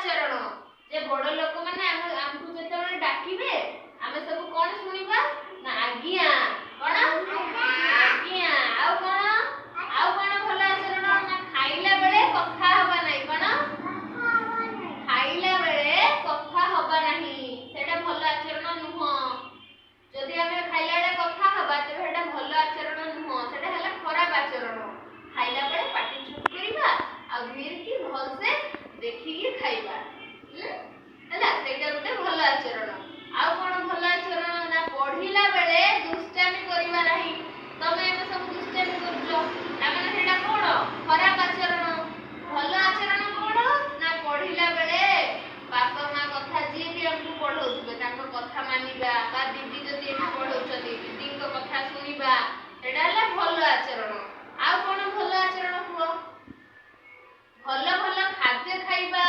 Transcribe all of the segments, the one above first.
आचरण जे बड़ लोक माने हमकु जेतेबेले डाकिबे आमे सब कोन सुनिबा ना आज्ञा कोन आज्ञा आउ कोन भल आचरण ना खाइला बेले कथा हबा नै कोन खाइला बेले कथा हबा नाही सेटा भल आचरण नुह जदि आमे खाइला बेले कथा हबा त सेटा भल आचरण नुह सेटा हला खराब आचरण खाइला बेले पाटी चुप करिबा आ धीर की भल से देखि के खाइबा हला सेटा गोटे भल आचरण आउ कोन भल आचरण ना पढिला बेले दुष्टामी करिबा नाही तमे एमे सब दुष्टामी करजो ना माने सेटा कोन खराब आचरण भल आचरण कोन ना पढिला बेले बापा मां कथा जे भी हमकु पढौथबे ताको कथा मानिबा बा दीदी जदि एमे पढौचती दीदी को कथा सुनिबा सेटा हला भल आचरण आउ कोन भल आचरण हुआ भल भल खाद्य खाइबा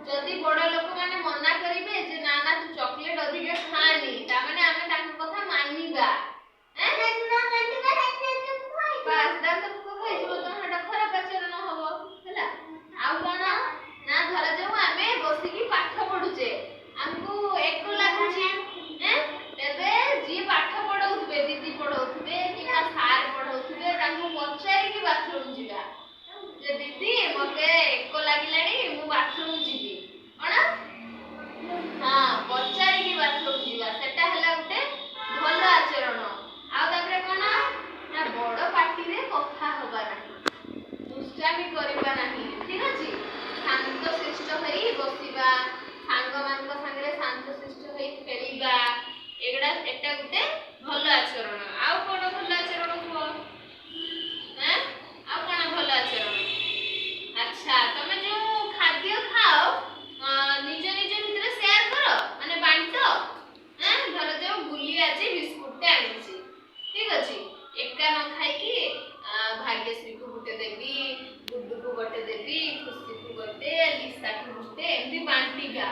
जदि बड़ लोक माने मना करिवे जे ना ना तू चॉकलेट अधिक खानी ता माने आमे ताको कथा मानिबा बास दाम तो को खाइबो तो हटा खराब आचरण हबो हैला आउ कोन ना धरा जाऊ आमे बसी की पाठ पढुचे हमकु एको लागुची तेबे जी पाठ पढौथबे दीदी पढौथबे कि ना सार पढौथबे ताको पचारि की बाथरूम जिबा जे दीदी मते एको लागिलानी मु बाथरूम जिबी कोन हां पचारि की बाथरूम जिबा सेटा हला उते भल आचरण आ तापरे कोन ना बड़ पार्टी रे कथा होबा नाही दुष्टामी करिबा नाही ठीक अछि शांत शिष्ट होई बसिबा सांग मान को संगे शांत शिष्ट होई खेलिबा एगडा एटा गुटे भल आचरण आ कोन भल आचरण हो आ कोन भल आचरण अच्छा तमे जो खाद्य खाओ निज निज भितर शेयर करो माने बांटो धर जाओ बुली आज बिस्कुट टे आनिछि ठीक अछि एका न खाई की भाग्यश्री को गुटे देबी गुड्डू को गुटे देबी खुशी को गुटे लिसा को गुटे एमती बांटीगा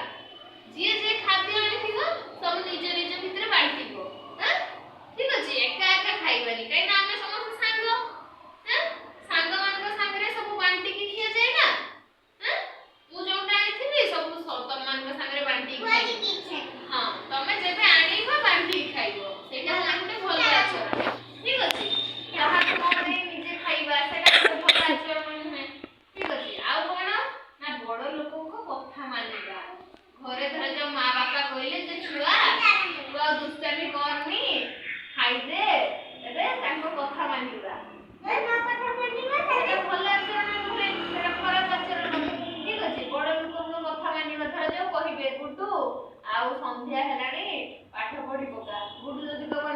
जे जे खाद्य आनिथिबो सब निज निज भितर बांटीबो ठीक अछि एका एका खाइबानी काई ना आमे समस्त सांग मान को संगे सब बांटी की खिया जाय ना मु जोटा आइथिबी सब तम मान को संगे बांटी खाइ हां तमे जेबे आनिबो बांटी खाइबो सेटा हला गुटे भल आचरण ठीक अछि याहा तमे निजे खाइबा सेटा भल आचरण नहे ठीक अछि आ कोन ना बड़ लोक को कथा मानिबा घरे धर जो मां बापा कइले जे छुआ तू दुष्टामी करनी खाइ दे एबे ताको कथा मानिबा सेटा भल आचरण नहे सेटा खराब आचरण ठीक अछि बड़ लोक को कथा मानिबा धर जो कहिबे गुड्डू आउ संध्या हेलानी पाठ पढी पका गुड्डू जदि कहबो